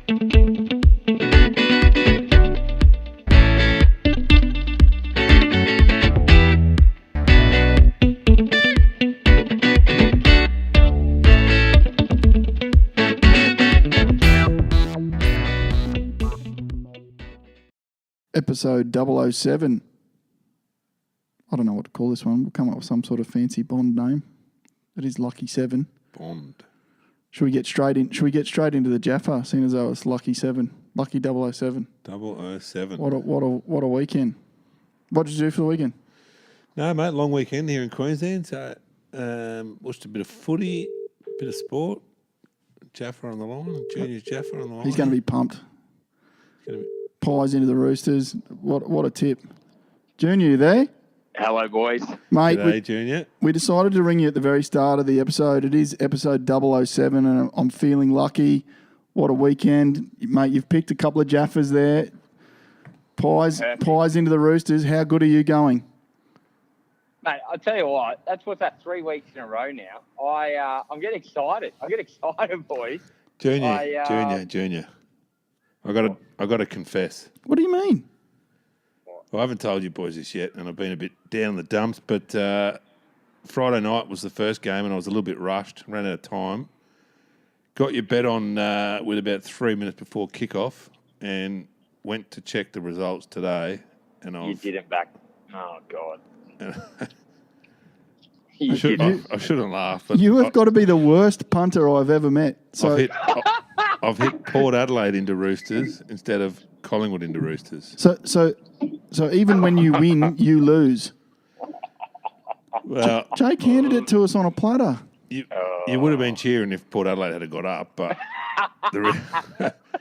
Episode 007. I don't know what to call this one. We'll come up with some sort of fancy Bond name. It is Lucky 7. Bond. Should we get straight into the Jaffa, seeing as though it's Lucky 7? Lucky 007. 007. What a weekend. What did you do for the weekend? No, mate, long weekend here in Queensland. So watched a bit of footy, bit of sport. Jaffa on the line, Junior's Jaffa on the line. He's going to be pumped. Pies into the Roosters. What a tip. Junior, you there? Hello, boys. Mate, G'day, Junior. We decided to ring you at the very start of the episode. It is episode 007, and I'm feeling lucky. What a weekend. Mate, you've picked a couple of Jaffas there. Pies into the Roosters. How good are you going? Mate, I'll tell you what, what's that 3 weeks in a row now. I'm getting excited. I get excited, boys. Junior. I got to confess. What do you mean? Well, I haven't told you boys this yet, and I've been a bit down in the dumps, but Friday night was the first game, and I was a little bit rushed, ran out of time. Got your bet on with about 3 minutes before kickoff, and went to check the results today. And You didn't back. Oh, God. I shouldn't laugh. But You have got to be the worst punter I've ever met. So I've hit Port Adelaide into Roosters instead of Collingwood into Roosters. So even when you win, you lose. Well, Jake handed it to us on a platter. you would have been cheering if Port Adelaide had got up, but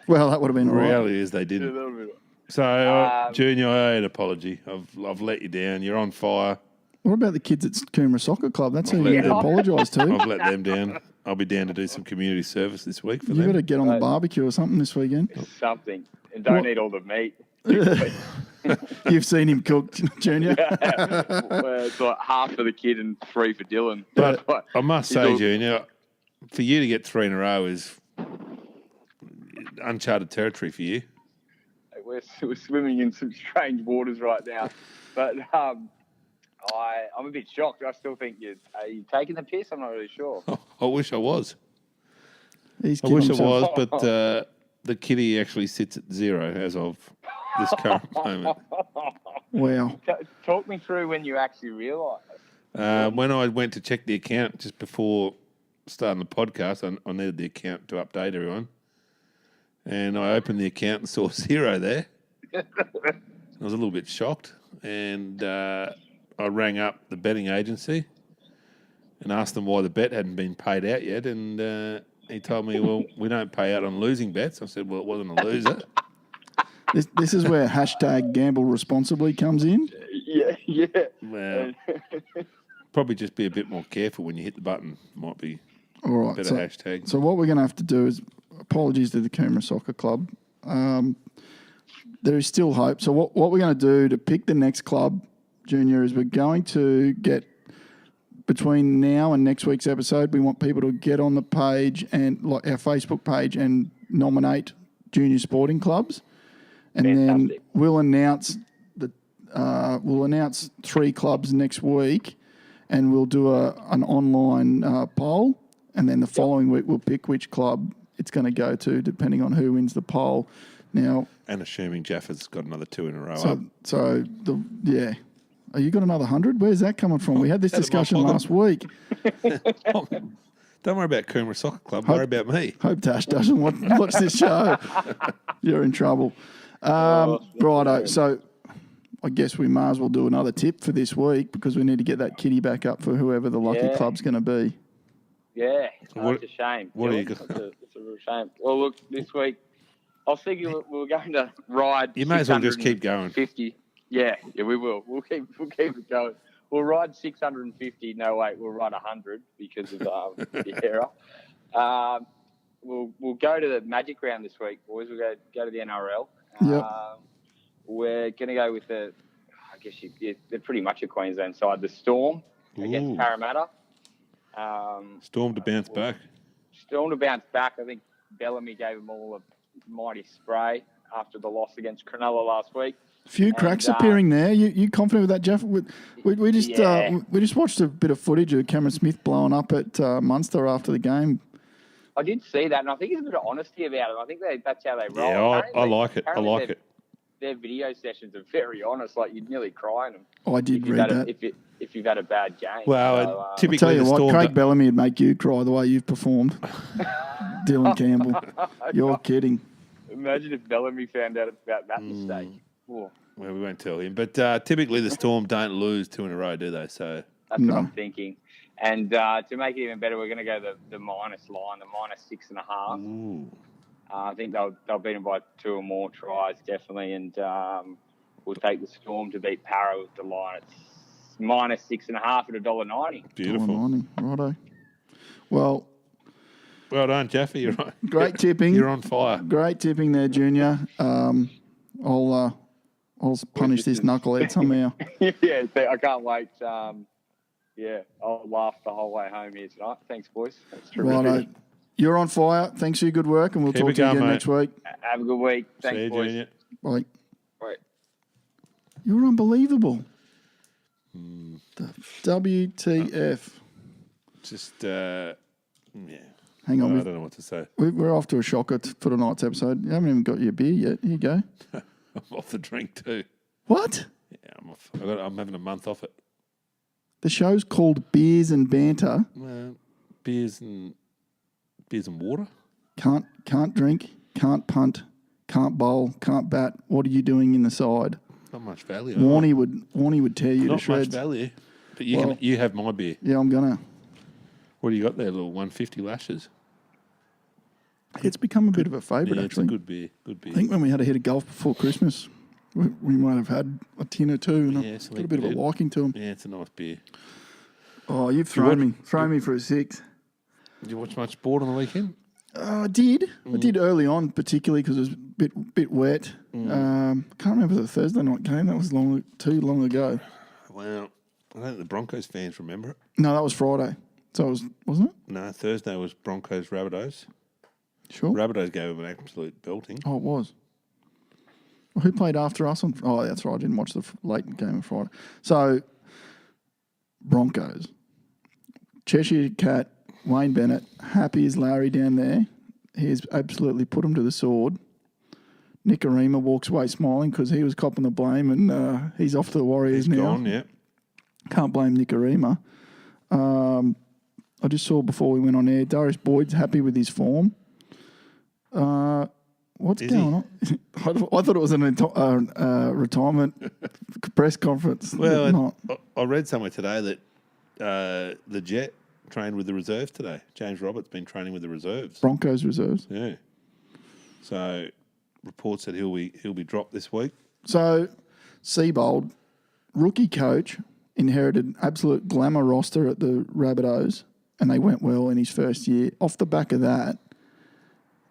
Well, that would have been the all right. reality is they didn't. So, Junior, I owe an apology. I've let you down. You're on fire. What about the kids at Coomera Soccer Club? That's who you need to apologise to. I've let them down. I'll be down to do some community service this week for You them. better get on the barbecue or something this weekend. Something. And don't eat all the meat. You've seen him cook, Junior. Well, it's like half for the kid and 3 for Dylan. But I must say, Junior, for you to get 3 in a row is uncharted territory for you. We're swimming in some strange waters right now. But I'm a bit shocked. I still think are you taking the piss? I'm not really sure. I wish I was. I wish I was, but the kitty actually sits at 0 as of this current moment. Wow. Talk me through when you actually realised. When I went to check the account just before starting the podcast, I needed the account to update everyone. And I opened the account and saw 0 there. I was a little bit shocked. And I rang up the betting agency and asked them why the bet hadn't been paid out yet. And he told me, well, we don't pay out on losing bets. I said, well, it wasn't a loser. This is where hashtag gamble responsibly comes in. Yeah. Well, probably just be a bit more careful when you hit the button. Might be All right. better hashtag. So what we're going to have to do is, apologies to the Coomera Soccer Club. There is still hope. So what we're going to do to pick the next club, Junior, is we're going to get, between now and next week's episode, we want people to get on the page and like our Facebook page and nominate junior sporting clubs. And Fantastic. then we'll announce 3 clubs next week, and we'll do an online poll. And then the following week we'll pick which club it's going to go to, depending on who wins the poll. Now, And assuming Jaffa's got another 2 in a row up. Oh, you got another 100? Where's that coming from? We had this discussion last week. Don't worry about Coomera Soccer Club. Worry about me. Hope Tash doesn't watch this show. You're in trouble. Righto. So I guess we may as well do another tip for this week because we need to get that kitty back up for whoever the lucky club's going to be. Yeah, it's a shame. What are you it's a real shame. Well, look, this week, I was thinking we were going to ride. You may as well just keep going. 50. Yeah, we will. We'll keep it going. We'll ride 650. No, wait, we'll ride 100 because of the error. We'll go to the Magic Round this week, boys. We'll go to the NRL. We're going to go with they're pretty much a Queensland side. The Storm against Parramatta. Storm to bounce back. Storm to bounce back. I think Bellamy gave them all mighty spray after the loss against Cronulla last week. Few cracks appearing there. You confident with that, Jeff? We just watched a bit of footage of Cameron Smith blowing up at Munster after the game. I did see that, and I think there's a bit of honesty about it. I think that's how they roll. Yeah, I like it. I like it. Their video sessions are very honest. Like, you'd nearly cry in them. Oh, I did read that. If you've had a bad game. Well, typically I'll tell you the what, Storm Craig Bellamy would make you cry the way you've performed. Dylan Campbell. You're kidding. Imagine if Bellamy found out about that mistake. Oh. Well, we won't tell him. But typically the Storm don't lose 2 in a row, do they? So that's what I'm thinking. And to make it even better, we're going to go the minus line, the minus 6.5. Ooh. I think they'll beat them by 2 or more tries, definitely. And we'll take the Storm to beat Para with the line. It's minus 6.5 at $1.90. Beautiful. $1.90. Righto. Well done, Jeffy. You're right. Great tipping. You're on fire. Great tipping there, Junior. I'll punish this knucklehead somehow. Yeah, I can't wait. I'll laugh the whole way home here tonight. Thanks, boys. That's terrific. Righto. You're on fire. Thanks for your good work, and we'll talk to you again next week. Have a good week. Thanks, See you, boys. Junior. Bye. Bye. You're unbelievable. The WTF. Just, Hang on. I don't know what to say. We're off to a shocker for tonight's episode. You haven't even got your beer yet. Here you go. I'm off the drink too. What? Yeah, I'm off. I'm having a month off it. The show's called Beers and Banter. Beers and water. Can't drink, can't punt, can't bowl, can't bat. What are you doing in the side? Not much value. Warney would tear you Not to shreds. Not much value. But you have my beer. Yeah, I'm gonna. What do you got there? Little 150 lashes. It's become a bit of a favourite, Yeah, actually. it's a good beer. Good beer. I think when we had a hit of golf before Christmas, we might have had a tin or two, and it's got a bit of a liking to them. Yeah, it's a nice beer. Oh, you've thrown me for a 6. Did you watch much sport on the weekend? I did. I did early on, particularly because it was a bit wet. Can't remember the Thursday night game. That was too long ago. Well, I don't think the Broncos fans remember it. No, that was Friday. So it wasn't it? No, Thursday was Broncos Rabbitohs. Sure. Rabbitohs gave them an absolute belting. Oh, it was. Well, who played after us? Oh, that's right. I didn't watch the late game of Friday. So, Broncos. Cheshire Cat, Wayne Bennett, happy as Larry down there. He's absolutely put him to the sword. Nick Arima walks away smiling because he was copping the blame, and he's off to the Warriors He's now. gone, yeah. Can't blame Nick Arima. I just saw before we went on air, Darius Boyd's happy with his form. What's going on? I thought it was a retirement press conference. Well, I read somewhere today that the Jet trained with the reserves today. James Roberts been training with the reserves. Broncos reserves. Yeah. So reports that he'll be dropped this week. So Seabold, rookie coach, inherited absolute glamour roster at the Rabbitohs, and they went well in his first year. Off the back of that,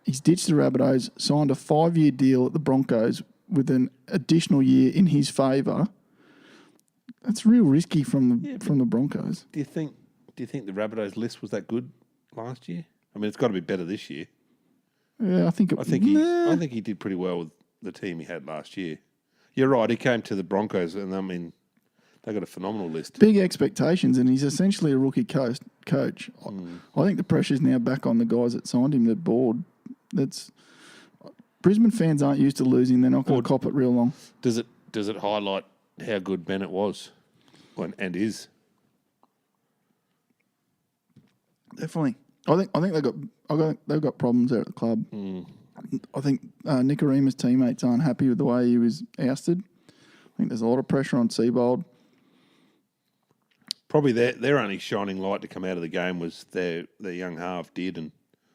he's ditched the Rabbitohs, signed a 5-year deal at the Broncos with an additional year in his favour. That's real risky from the Broncos. Do you think the Rabbitohs list was that good last year? I mean, it's got to be better this year. Yeah, I think he did pretty well with the team he had last year. You're right. He came to the Broncos, and I mean, they got a phenomenal list. Big expectations, and he's essentially a rookie coach. I think the pressure's now back on the guys that signed him, the board. Brisbane fans aren't used to losing. They're not going to cop it real long. Does it highlight how good Bennett was and is? Definitely. I think they've got problems there at the club. I think Nick Arima's teammates aren't happy with the way he was ousted. I think there's a lot of pressure on Seabold. Probably their only shining light to come out of the game was their young half Dearden,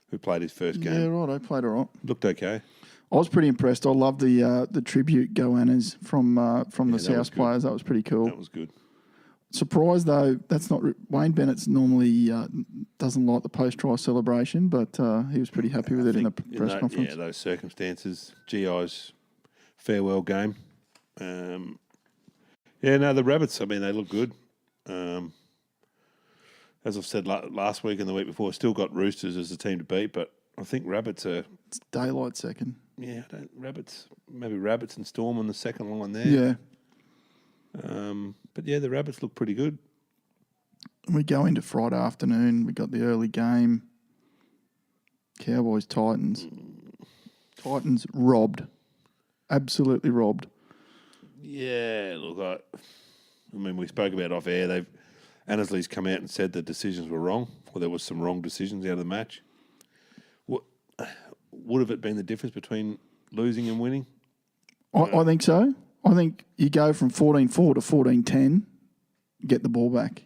who played his first game. Yeah, right. I played all right. Looked okay. I was pretty impressed. I love the tribute goannas from the South players. That was pretty cool. That was good. Surprised though, that's not Wayne Bennett's normally doesn't like the post-try celebration, but he was pretty happy with it in the press conference. Yeah, those circumstances. GI's farewell game. The Rabbits. I mean, they look good. As I've said last week and the week before, still got Roosters as the team to beat, but I think Rabbits are... It's daylight second. Yeah, maybe Rabbits and Storm on the second line there. Yeah. But yeah, the Rabbits look pretty good. We go into Friday afternoon. We got the early game. Cowboys, Titans. Titans robbed. Absolutely robbed. Yeah, look, I mean, we spoke about off air. Annesley's come out and said the decisions were wrong, or there was some wrong decisions out of the match. What would have it been the difference between losing and winning? I think so. I think you go from 14-4 to 14-10, get the ball back.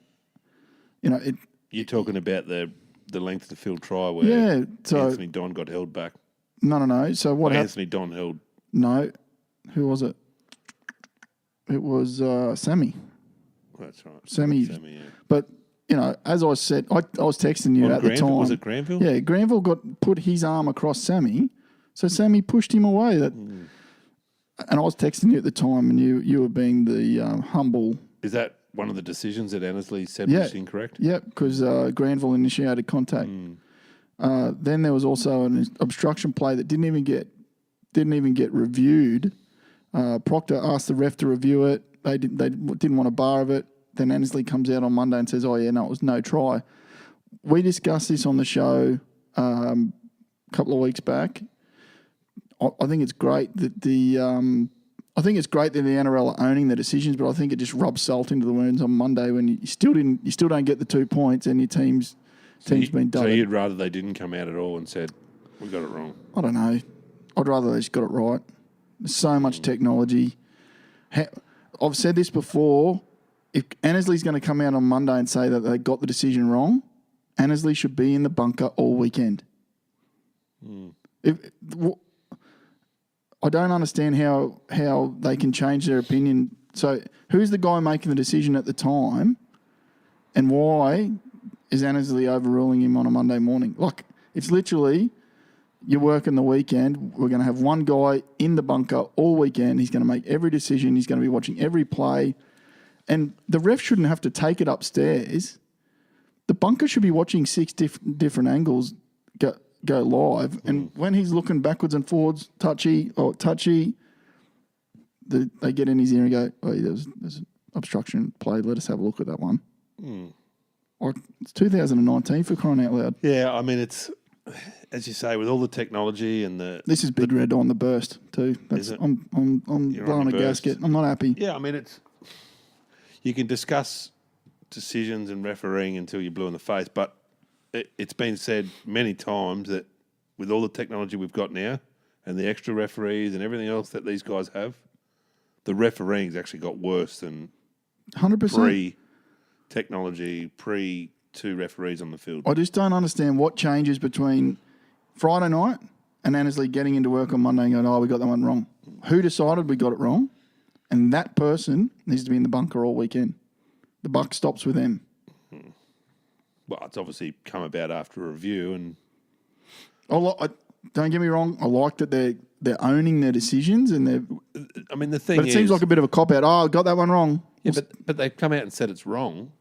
You know, You're talking about the length of the field try where so Anthony Don got held back. No. So what happened? Anthony Don held. No. Who was it? It was Sammy. That's right. Sammy. Yeah. But, you know, as I said, I was texting you at the time. Was it Granville? Yeah, Granville put his arm across Sammy, so Sammy pushed him away. And I was texting you at the time, and you were being the humble. Is that one of the decisions that Annesley said was incorrect? Yeah, because Granville initiated contact. Then there was also an obstruction play that didn't even get reviewed. Proctor asked the ref to review it. They didn't want a bar of it. Then Annesley comes out on Monday and says, "Oh yeah, no, it was no try." We discussed this on the show a couple of weeks back. I think it's great that the NRL are owning the decisions, but I think it just rubs salt into the wounds on Monday when you still don't get the 2 points and your team's been done. So you'd rather they didn't come out at all and said we got it wrong? I don't know. I'd rather they just got it right. There's so much technology. I've said this before. If Annesley's going to come out on Monday and say that they got the decision wrong, Annesley should be in the bunker all weekend. I don't understand how they can change their opinion. So who's the guy making the decision at the time, and why is Annesley overruling him on a Monday morning? Like, it's literally, you're working the weekend. We're going to have one guy in the bunker all weekend. He's going to make every decision. He's going to be watching every play. And the ref shouldn't have to take it upstairs. The bunker should be watching 6 different angles go live. And when he's looking backwards and forwards, touchy, they get in his ear and go, "Oh, there's an obstruction play. Let us have a look at that one." It's 2019 for crying out loud. Yeah, I mean, it's, as you say, with all the technology and This is Big Red on the burst too. Is it? I'm blowing a gasket. I'm not happy. Yeah, I mean, you can discuss decisions and refereeing until you're blue in the face, but it's been said many times that with all the technology we've got now and the extra referees and everything else that these guys have, the refereeing's actually got worse than 100%. Pre-technology, pre-2 referees on the field. I just don't understand what changes between Friday night and Annesley getting into work on Monday and going, "Oh, we got that one wrong." Who decided we got it wrong? And that person needs to be in the bunker all weekend. The buck stops with them. Well, it's obviously come about after a review, and don't get me wrong. I like that they're owning their decisions, and they're. I mean, the thing But it seems like a bit of a cop out. Oh, I got that one wrong. Yeah, but they've come out and said it's wrong,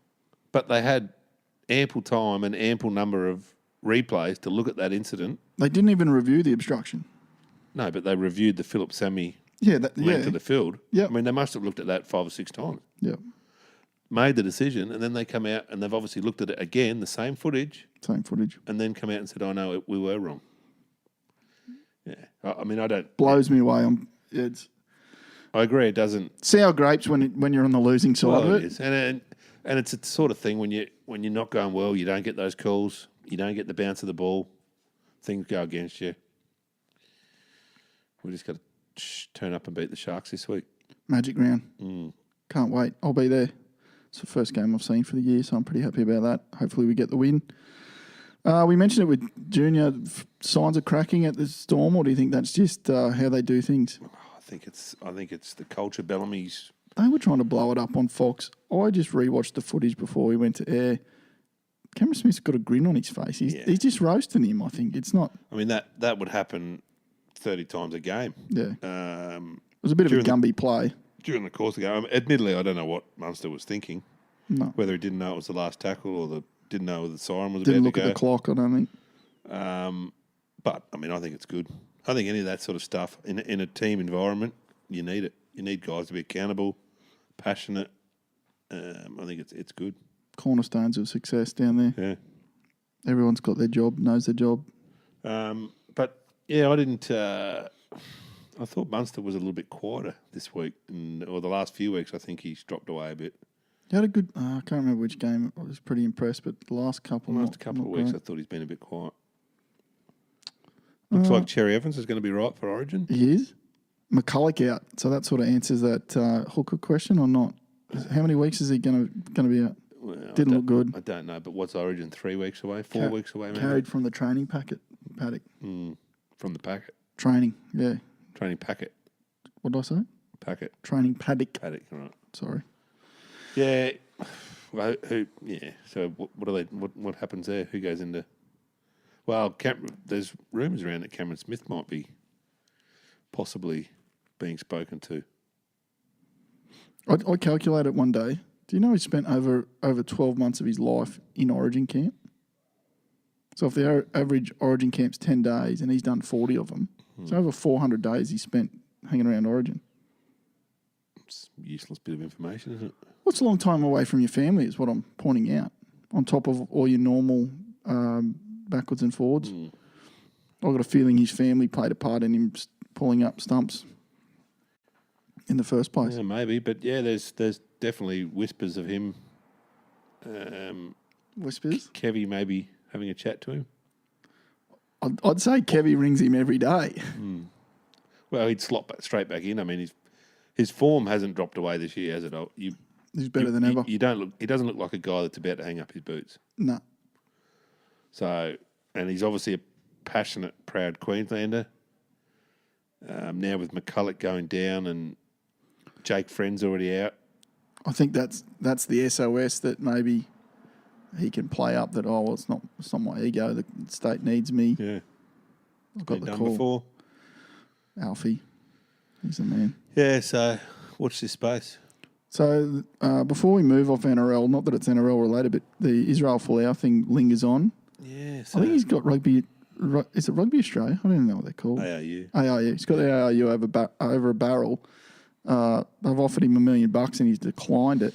but they had ample time and ample number of replays to look at that incident. They didn't even review the obstruction. No, but they reviewed the Phillip Sammy length of the field. Yeah. I mean, they must have looked at that 5 or 6 times. Yeah. Made the decision, and then they come out and they've obviously looked at it again, the same footage, and then come out and said, "Oh no, we were wrong." Yeah, I mean, I don't. Blows me away. I agree. It doesn't sour grapes when you're on the losing side of it. It is. And it's the sort of thing when you're not going well, you don't get those calls, you don't get the bounce of the ball, things go against you. We just got to turn up and beat the Sharks this week. Magic round. Can't wait. I'll be there. It's the first game I've seen for the year, so I'm pretty happy about that. Hopefully we get the win. We mentioned it with Junior. Signs of cracking at the Storm, or do you think that's just how they do things? I think it's the culture. Bellamy's. They were trying to blow it up on Fox. I just rewatched the footage before we went to air. Cameron Smith's got a grin on his face. He's just roasting him. I think it's not. I mean that would happen 30 times a game. Yeah. It was a bit of a Gumby play. During the course of the game, admittedly, I don't know what Munster was thinking. No. Whether he didn't know it was the last tackle or didn't know the siren was Didn't about look to go. at the clock, I don't think. But, I mean, I think it's good. I think any of that sort of stuff in a team environment, you need it. You need guys to be accountable, passionate. I think it's good. Cornerstones of success down there. Yeah. Everyone's got their job, knows their job. But yeah, I didn't. I thought Munster was a little bit quieter this week, or the last few weeks. I think he's dropped away a bit. He had a good. I can't remember which game. I was pretty impressed, but the last couple. A couple of weeks, great. I thought he's been a bit quiet. Looks like Cherry Evans is going to be right for Origin. He is. McCulloch out, so that sort of answers that hooker question or not. How many weeks is he going to be out? Well, Didn't look good. I don't know, but what's Origin? 3 weeks away? 4 weeks away? Maybe? Carried from the training paddock. From the packet. Training, yeah. Training packet. What did I say? Packet. Training paddock. Paddock, right. Sorry. Yeah. Well, yeah. So what are they? What happens there? Who goes into? Well, there's rumours around that Cameron Smith might be possibly being spoken to. I calculated one day. Do you know he spent over 12 months of his life in Origin camp? So if the average Origin camp's 10 days and he's done 40 of them, so over 400 days he spent hanging around Origin. It's a useless bit of information, isn't it? What's a long time away from your family is what I'm pointing out, on top of all your normal backwards and forwards. I've got a feeling his family played a part in him pulling up stumps in the first place. Yeah, maybe, but yeah, there's definitely whispers of him. Whispers? Kevy maybe having a chat to him. I'd say Kevy rings him every day. Well, he'd slot straight back in. I mean, his form hasn't dropped away this year, has it? He's better than ever. He doesn't look like a guy that's about to hang up his boots. No. So, and he's obviously a passionate, proud Queenslander. Now with McCulloch going down and Jake Friend's already out. I think that's the SOS that maybe he can play up. That it's not my ego. The state needs me. Yeah, I've got been the done call. before. Alfie, he's the man. Yeah. So watch this space. So before we move off NRL, not that it's NRL related, but the Israel Folau thing lingers on. Yeah. I think he's got rugby. Is it Rugby Australia? I don't even know what they're called. ARU. ARU. He's got the ARU over a barrel. They've offered him $1 million and he's declined it.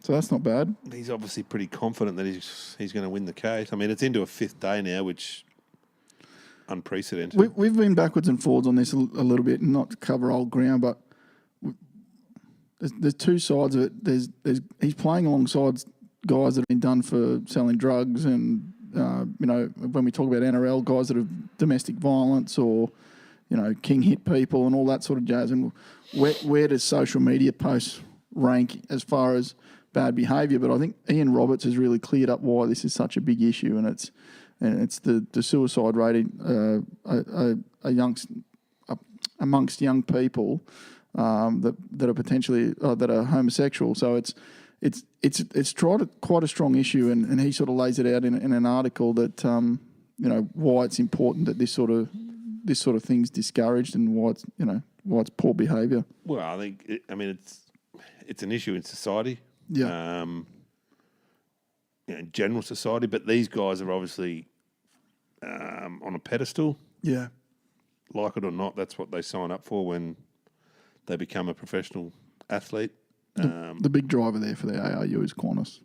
So that's not bad. He's obviously pretty confident that he's going to win the case. I mean, it's into a 5th day now, which unprecedented. We've been backwards and forwards on this a little bit, and not to cover old ground, but there's two sides of it. He's playing alongside guys that have been done for selling drugs, and when we talk about NRL, guys that have domestic violence or king hit people and all that sort of jazz. And where does social media posts rank as far as bad behaviour? But I think Ian Roberts has really cleared up why this is such a big issue, and it's the suicide rate amongst young people that are potentially that are homosexual. So it's quite a strong issue, and he sort of lays it out in an article that why it's important that this sort of thing's discouraged, and why it's poor behaviour. Well, I think it's an issue in society. Yeah. In general society, but these guys are obviously on a pedestal. Yeah. Like it or not, that's what they sign up for when they become a professional athlete. The big driver there for the ARU is Qantas.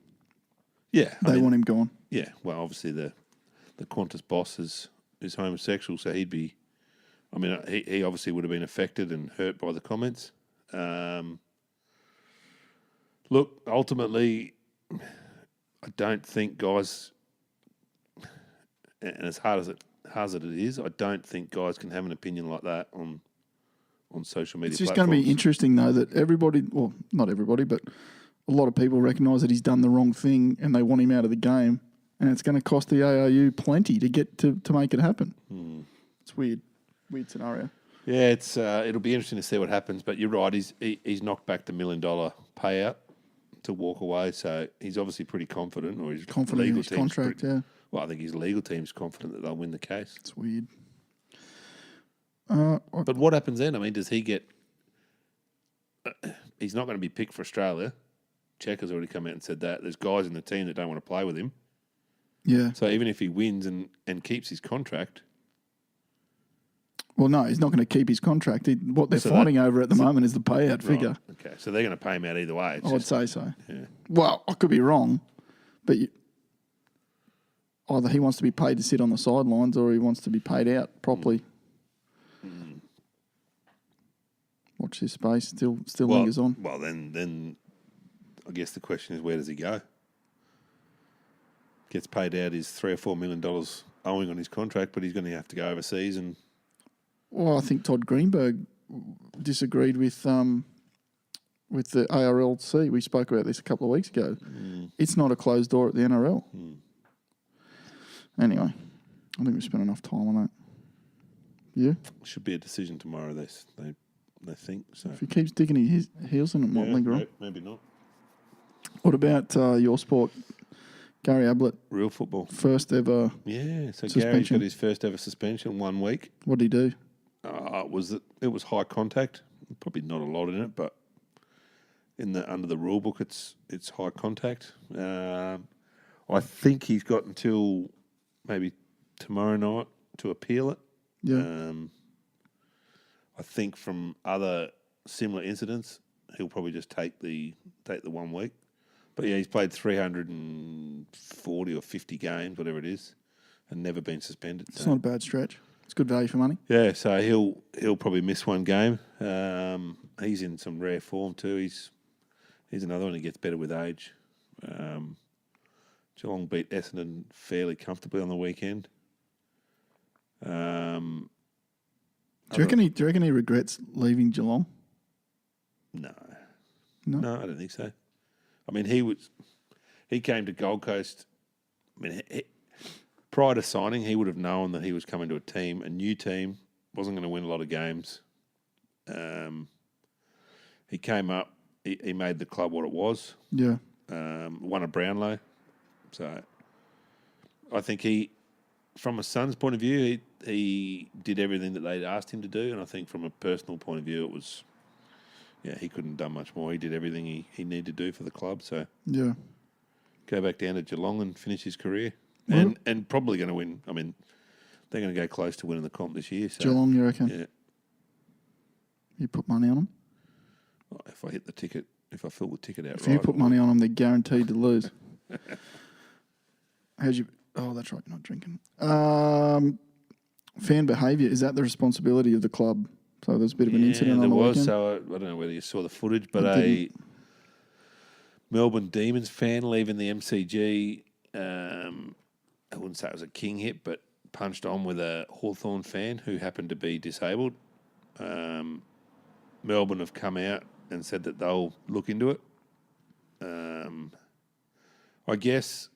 Yeah. They want him gone. Yeah. Well, obviously the Qantas boss is homosexual, so he'd be. I mean, he obviously would have been affected and hurt by the comments. Look, ultimately, I don't think guys, and as hard as it is, I don't think guys can have an opinion like that on social media. It's just platforms. going to be interesting, though, that everybody, well, not everybody, but a lot of people recognise that he's done the wrong thing and they want him out of the game, and it's going to cost the ARU plenty to get to make it happen. It's weird scenario. Yeah, it'll be interesting to see what happens. But you're right, he's knocked back the $1 million payout to walk away, so he's obviously pretty confident, or his Confident in legal his team's contract, yeah. Well, I think his legal team's confident that they'll win the case. It's weird. But what happens then? I mean, does he get... he's not going to be picked for Australia. Checker's already come out and said that. There's guys in the team that don't want to play with him. Yeah. So even if he wins and keeps his contract... Well, no, he's not going to keep his contract. What they're So fighting over at the moment is the payout figure. Right. Okay, so they're going to pay him out either way. It's I would just- say so. Yeah. Well, I could be wrong, but either he wants to be paid to sit on the sidelines or he wants to be paid out properly. Watch this space. Still lingers on. Well, then I guess the question is, where does he go? Gets paid out his $3 or $4 million owing on his contract, but he's going to have to go overseas. And Well, I think Todd Greenberg disagreed with the ARLC. We spoke about this a couple of weeks ago. It's not a closed door at the NRL. Anyway, I think we spent enough time on that. Yeah? should be a decision tomorrow. They think so. If he keeps digging his heels in, it might linger on. Maybe not. What about your sport? Gary Ablett, Real football. first ever. Yeah. So Gary's Suspension. got his first ever suspension 1 week. What did he do? It was high contact. Probably not a lot in it, but under the rule book, it's high contact. I think he's got until maybe tomorrow night to appeal it. Yeah. I think from other similar incidents, he'll probably just take the 1 week. But yeah, he's played 340 or 50 games, whatever it is, and never been suspended. It's not a bad stretch. It's good value for money. Yeah, so he'll probably miss one game. He's in some rare form too. He's another one who gets better with age. Geelong beat Essendon fairly comfortably on the weekend. Do you reckon he regrets leaving Geelong? No, No? I don't think so. I mean, he came to Gold Coast. I mean, prior to signing, he would have known that he was coming to a new team, wasn't going to win a lot of games. He came up, he made the club what it was. Yeah. Won a Brownlow. So I think from a son's point of view, he did everything that they'd asked him to do. And I think from a personal point of view, it was, he couldn't have done much more. He did everything he needed to do for the club. So Yeah. go back down to Geelong and finish his career. Well- And probably going to win. I mean, they're going to go close to winning the comp this year. So, Geelong, you reckon? Yeah. You put money on them? If I hit the ticket, if I fill the ticket out If right. you put money on them, they're guaranteed to lose. Oh, that's right, you're not drinking. Fan behaviour, is that the responsibility of the club? So there's a bit of an incident there on the was. weekend. So I don't know whether you saw the footage, but I a didn't. Melbourne Demons fan leaving the MCG, I wouldn't say it was a king hit, but punched on with a Hawthorn fan who happened to be disabled. Melbourne have come out and said that they'll look into it. I guess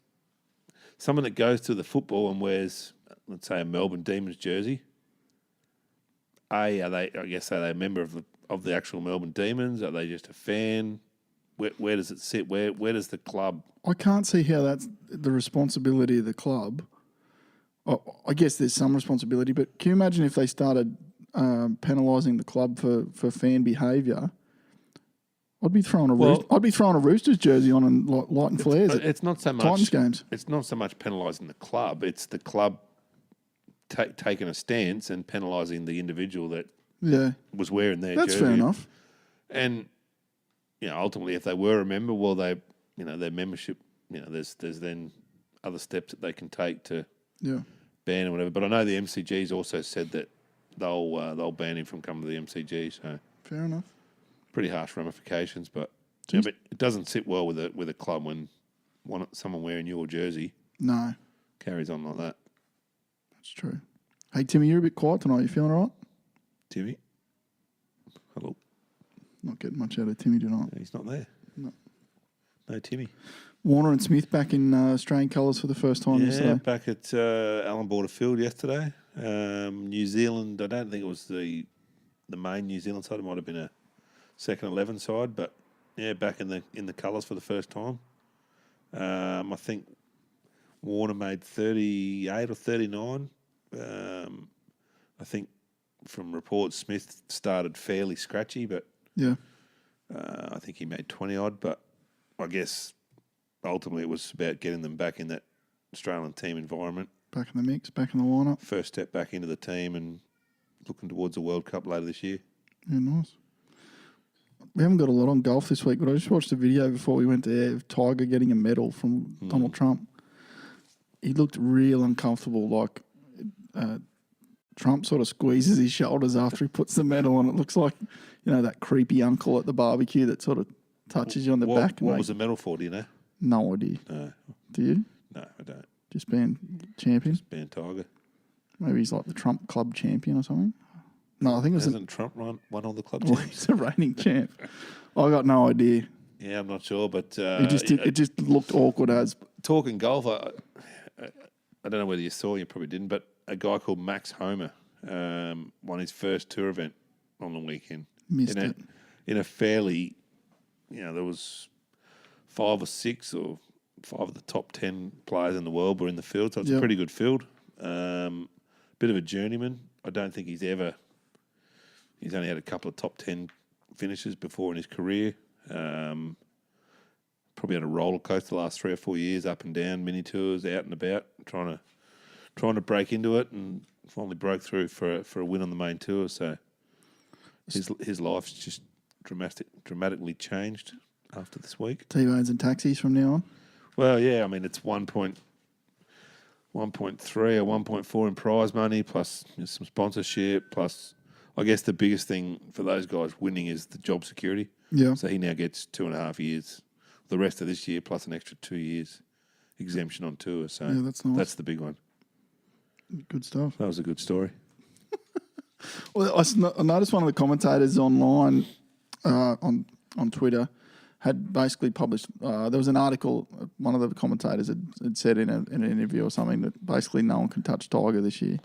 someone that goes to the football and wears, let's say, a Melbourne Demons jersey, are they a member of the actual Melbourne Demons? Are they just a fan? Where does it sit? Where does the club? I can't see how that's the responsibility of the club. I guess there's some responsibility, but can you imagine if they started penalising the club for fan behaviour? I'd be throwing a Roosters jersey on and lighting flares. It's not so much Titans games. It's not so much penalising the club. It's the club taking a stance and penalising the individual that was wearing their That's jersey. fair enough. And ultimately, if they were a member, well, their membership, there's then other steps that they can take to ban or whatever. But I know the MCG's also said that they'll ban him from coming to the MCG. So Fair enough. pretty harsh ramifications. But but it doesn't sit well with a club when someone wearing your jersey No, carries on like that. that's true. Hey, Timmy, you're a bit quiet tonight. You feeling all right? Timmy, hello. Not getting much out of Timmy tonight. He's not there. No Timmy. Warner and Smith back in Australian colours for the first time yesterday. Back at Allan Border Field yesterday. New Zealand, I don't think it was the main New Zealand side. It might have been a second 11 side, but back in the colours for the first time. I think Warner made 38 or 39. I think from reports, Smith started fairly scratchy, but I think he made 20 odd. But I guess ultimately it was about getting them back in that Australian team environment. Back in the mix, back in the lineup. First step back into the team and looking towards the World Cup later this year. Yeah, nice. We haven't got a lot on golf this week, but I just watched a video before we went to air of Tiger getting a medal from Donald Trump. He looked real uncomfortable, like Trump sort of squeezes his shoulders after he puts the medal on. It looks like, that creepy uncle at the barbecue that sort of touches you on the back. What was the medal for, do you know? No idea. No. Do you? No, I don't. Just being champion? Just being Tiger. Maybe he's like the Trump club champion or something. No, I think it was... Hasn't Trump won all the club Well, champs? he's a reigning champ. I got no idea. Yeah, I'm not sure, but... It just looked awkward as... Talking golf, I don't know whether you saw, you probably didn't, but a guy called Max Homer won his first tour event on the weekend. Missed it. In a fairly, there was 5 or 6 or 5 of the top 10 players in the world were in the field, so it's a pretty good field. Bit of a journeyman. I don't think he's only had a couple of top 10 finishes before in his career. Probably had a roller coaster the last 3 or 4 years, up and down, mini tours, out and about, trying to break into it, and finally broke through for a win on the main tour. So his life's just dramatically changed after this week. T-bones and taxis from now on. Well, yeah, I mean it's 1.3 or 1.4 in prize money, plus some sponsorship, plus I guess the biggest thing for those guys winning is the job security. Yeah. So he now gets 2.5 years, the rest of this year plus an extra 2 years exemption on tour. So yeah, that's nice. That's the big one. Good stuff. That was a good story. Well, I noticed one of the commentators online on Twitter had basically published. There was an article. One of the commentators had said in an interview or something that basically no one can touch Tiger this year.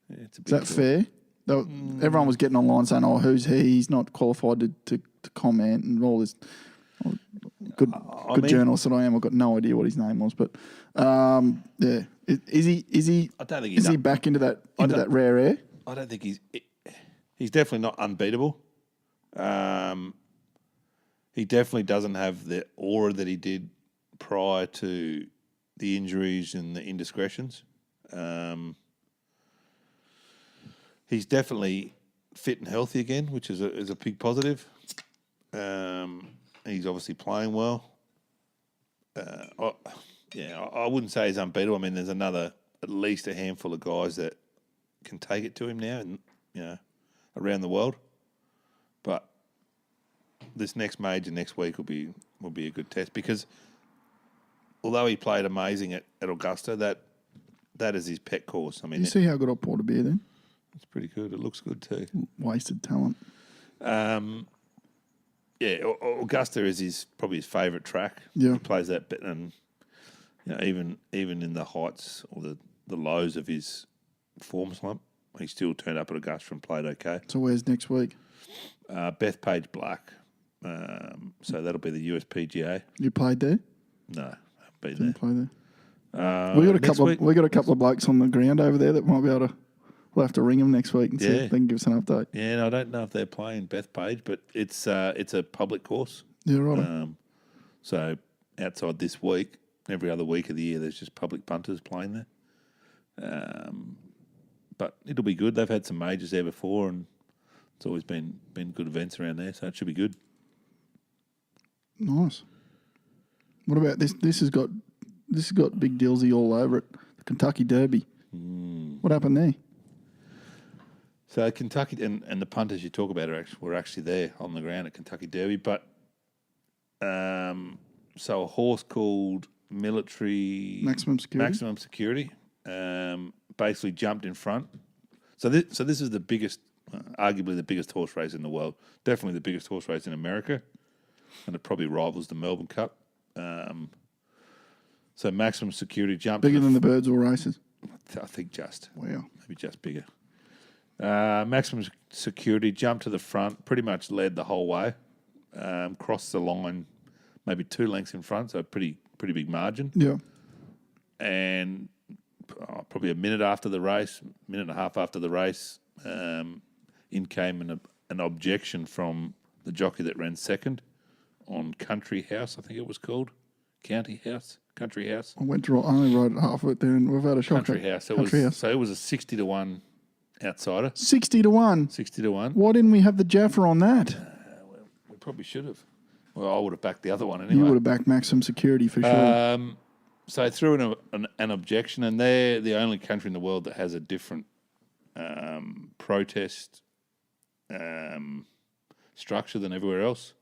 Yeah, it's a Is big that fair? Everyone was getting online saying, "Oh, who's he? He's not qualified to comment," and all this. Good journalist that I am. I've got no idea what his name was, but yeah, is he? I don't think is he back into that rare air? I don't think he's definitely not unbeatable. He definitely doesn't have the aura that he did prior to the injuries and the indiscretions. He's definitely fit and healthy again, which is a big positive. He's obviously playing well. I wouldn't say he's unbeatable. I mean, there's at least a handful of guys that can take it to him now, and around the world. But this next major next week will be a good test, because although he played amazing at Augusta, that is his pet course. I mean, you see how good I poured a beer then? It's pretty good. It looks good too. Wasted talent. Augusta is probably his favourite track. Yeah. He plays that bit, and even in the heights or the lows of his form slump, he still turned up at Augusta and played okay. So where's next week? Bethpage Black. So that'll be the USPGA. You played there? No, I haven't been Didn't play there. there. We got a couple of blokes on the ground over there that might be able to. We'll have to ring them next week and see if they can give us an update. Yeah, and I don't know if they're playing Bethpage, but it's a public course. Yeah, right. So outside this week, every other week of the year, there's just public punters playing there. But it'll be good. They've had some majors there before, and it's always been good events around there, so it should be good. Nice. What about this? This has got Big Dillsy all over it. The Kentucky Derby. What happened there? So Kentucky and the punters you talk about were actually there on the ground at Kentucky Derby, but so a horse called Military Maximum Security basically jumped in front. So this is the biggest, arguably the biggest horse race in the world. Definitely the biggest horse race in America, and it probably rivals the Melbourne Cup. So Maximum Security jumped bigger than the Birdsville races. I think just Wow, maybe just bigger. Maximum Security jumped to the front, pretty much led the whole way, crossed the line maybe 2 lengths in front, so pretty big margin. Yeah. And probably a minute after the race, minute and a half after the race, in came an objection from the jockey that ran second on Country House, I think it was called. Country House. I only rode half of it there, and we've had a shock. Country House. So it was a 60-1 outsider. 60-1. 60-1. Why didn't we have the Jaffa on that? We probably should have. Well, I would have backed the other one You anyway. would have backed Maximum Security for sure. So I threw in an objection, and they're the only country in the world that has a different protest structure than everywhere else.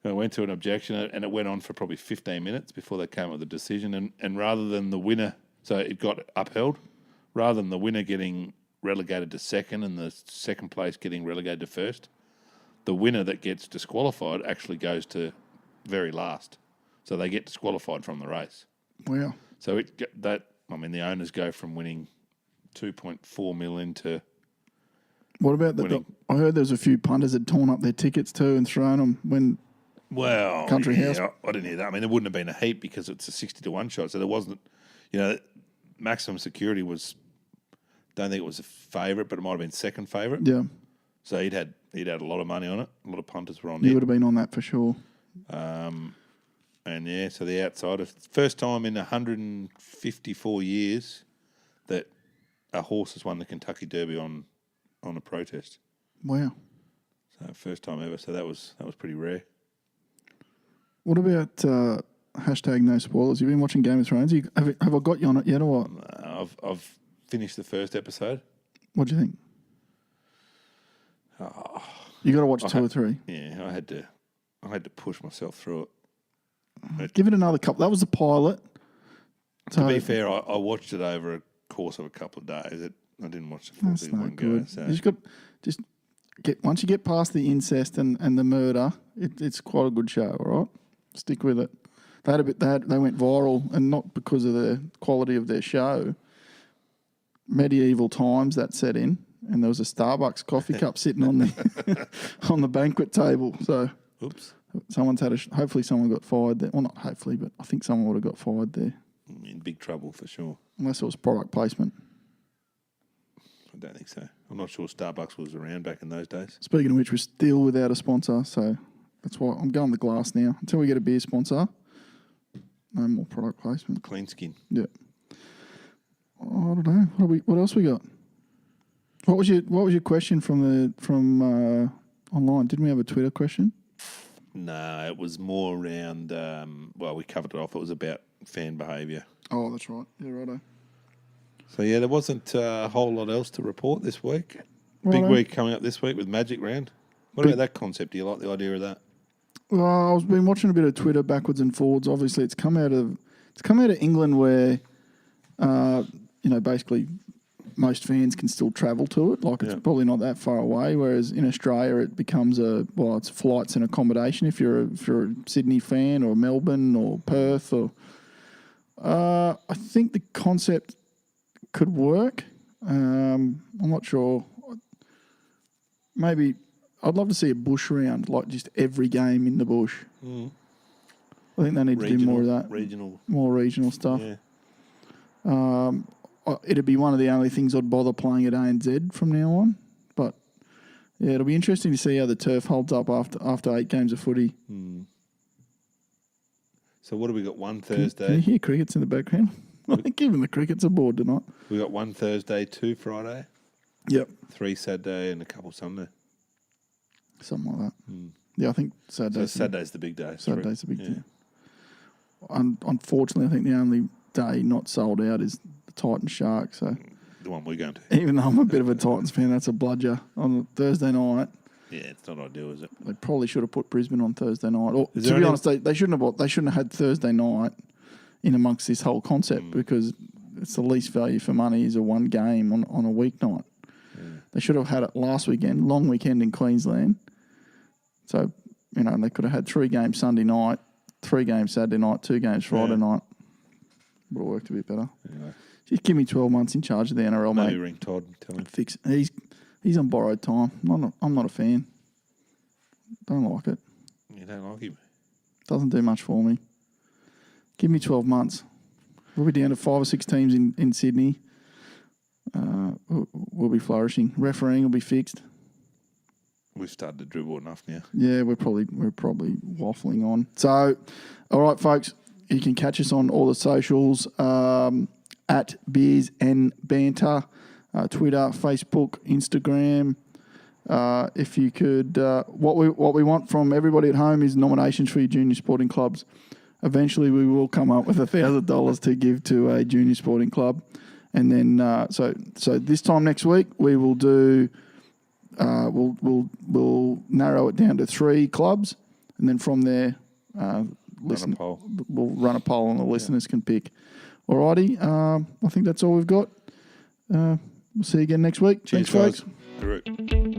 I went to an objection, and it went on for probably 15 minutes before they came up with a decision. And rather than the winner, so it got upheld, rather than the winner getting relegated to second and the second place getting relegated to first, the winner that gets disqualified actually goes to very last. So they get disqualified from the race. Wow. So the owners go from winning 2.4 million to... What about the... I heard there was a few punters had torn up their tickets too and thrown them when... Well, Country House. I didn't hear that. I mean, there wouldn't have been a heap because it's a 60-1 shot. So there wasn't, Maximum Security was, don't think it was a favourite, but it might have been second favourite. Yeah. So he'd had a lot of money on it. A lot of punters were on You it. would have been on that for sure. And so the outsider, first time in 154 years that a horse has won the Kentucky Derby on a protest. Wow. So first time ever. So that was pretty rare. What about hashtag no spoilers? You've been watching Game of Thrones. Have I got you on it yet or what? I've finished the first episode. What do you think? You got to watch 2 or 3. Yeah, I had to push myself through it. Give it another couple. That was the pilot. To be fair, I watched it over a course of a couple of days. I didn't watch the full That's thing in not one good. go. So. You just get once you get past the incest and the murder, it's quite a good show. All right, stick with it. They went viral, and not because of the quality of their show. Medieval times that set in, and there was a Starbucks coffee cup sitting on the on the banquet table. So, Oops, someone's had hopefully someone got fired there. Well, not hopefully, but I think someone would have got fired there, in big trouble for sure. unless it was product placement. I don't think so. I'm not sure Starbucks was around back in those days. Speaking of which, we're still without a sponsor, so that's why I'm going the glass now. Until we get a beer sponsor, no more product placement. Clean skin. Yeah. Oh, I don't know. What else we got? What was your question from online? Didn't we have a Twitter question? No, it was more around. We covered it off. It was about fan behaviour. Oh, that's right. Yeah, righto. So yeah, there wasn't a whole lot else to report this week. Righto. Big week coming up this week with Magic Round. What about that concept? Do you like the idea of that? Well, I've been watching a bit of Twitter backwards and forwards. Obviously, it's come out of England where, basically most fans can still travel to it. Like it's probably not that far away. Whereas in Australia, it becomes it's flights and accommodation if you're a Sydney fan or Melbourne or Perth or. I think the concept could work. I'm not sure. Maybe I'd love to see a bush round, like just every game in the bush. Mm. I think they need to do more of that. More regional stuff. Yeah. It'd be one of the only things I'd bother playing at ANZ from now on. But yeah, it'll be interesting to see how the turf holds up after 8 games of footy. Mm. So what have we got? One Thursday. Can you hear crickets in the background? I think even the crickets are bored tonight. We got 1 Thursday, 2 Friday. Yep. 3 Saturday and a couple Sunday. Something like that. Mm. Yeah, I think Saturday. So Saturday's the big day. Saturday's the big day. Unfortunately, I think the only day not sold out is the Titans Sharks. So the one we're going to. Even though I'm a bit of a Titans fan, that's a bludger on Thursday night. Yeah, it's not ideal, is it? They probably should have put Brisbane on Thursday night. Or, to be honest, they shouldn't have had Thursday night in amongst this whole concept because it's the least value for money is a one game on a weeknight. Yeah. They should have had it last weekend, long weekend in Queensland. So, they could have had 3 games Sunday night, 3 games Saturday night, 2 games Friday night. Would have worked a bit better. Anyway. Just give me 12 months in charge of the NRL, mate. Maybe ring Todd and tell him. Fix it. He's on borrowed time. I'm not a fan. Don't like it. You don't like him? Doesn't do much for me. Give me 12 months. We'll be down to 5 or 6 teams in Sydney. We'll be flourishing. Refereeing will be fixed. We've started to dribble enough now. Yeah, we're probably waffling on. So, all right, folks, you can catch us on all the socials at Beers and Banter. Twitter, Facebook, Instagram. If you could, what we want from everybody at home is nominations for your junior sporting clubs. Eventually, we will come up with $1,000 to give to a junior sporting club, and then so this time next week we will do. We'll narrow it down to 3 clubs, and then from there, we'll run a poll, and the listeners can pick. Alrighty, I think that's all we've got. We'll see you again next week. Cheers, Thanks, folks. guys.